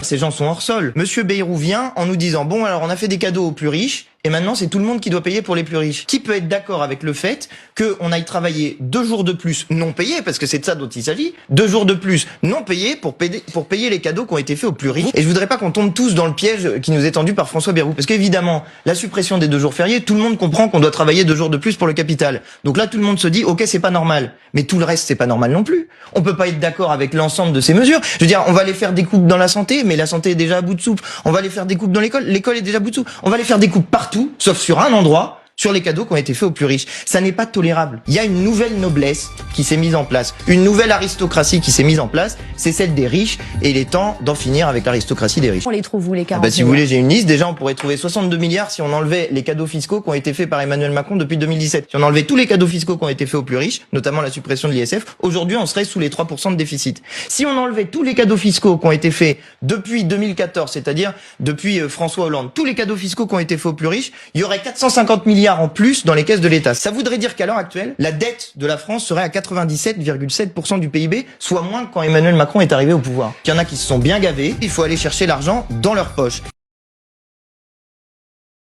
Ces gens sont hors sol. Monsieur Bayrou vient en nous disant, bon alors on a fait des cadeaux aux plus riches, et maintenant c'est tout le monde qui doit payer pour les plus riches. Qui peut être d'accord avec le fait qu'on aille travailler 2 jours de plus non payés, parce que c'est de ça dont il s'agit, 2 jours de plus non payés pour payer les cadeaux qui ont été faits aux plus riches. Et je voudrais pas qu'on tombe tous dans le piège qui nous est tendu par François Bayrou. Parce qu'évidemment, la suppression des 2 jours fériés, tout le monde comprend qu'on doit travailler 2 jours de plus pour le capital. Donc là, tout le monde se dit, ok, c'est pas normal. Mais tout le reste, c'est pas normal non plus. On peut pas être d'accord avec l'ensemble de ces mesures. Je veux dire, on va aller faire des coupes dans la santé, mais la santé est déjà à bout de souffle. On va aller faire des coupes dans l'école est déjà à bout de souffle. On va aller faire des coupes partout, sauf sur un endroit, sur les cadeaux qui ont été faits aux plus riches. Ça n'est pas tolérable. Il y a une nouvelle noblesse qui s'est mise en place, une nouvelle aristocratie qui s'est mise en place, c'est celle des riches, et il est temps d'en finir avec l'aristocratie des riches. On les trouve où, les 40 si vous voulez, j'ai une liste. Déjà, on pourrait trouver 62 milliards si on enlevait les cadeaux fiscaux qui ont été faits par Emmanuel Macron depuis 2017. Si on enlevait tous les cadeaux fiscaux qui ont été faits aux plus riches, notamment la suppression de l'ISF, aujourd'hui, on serait sous les 3% de déficit. Si on enlevait tous les cadeaux fiscaux qui ont été faits depuis 2014, c'est-à-dire depuis François Hollande, tous les cadeaux fiscaux qui ont été faits aux plus riches, il y aurait 450 milliards en plus dans les caisses de l'État. Ça voudrait dire qu'à l'heure actuelle, la dette de la France serait à 97,7% du PIB, soit moins que quand Emmanuel Macron est arrivé au pouvoir. Il y en a qui se sont bien gavés, il faut aller chercher l'argent dans leur poche.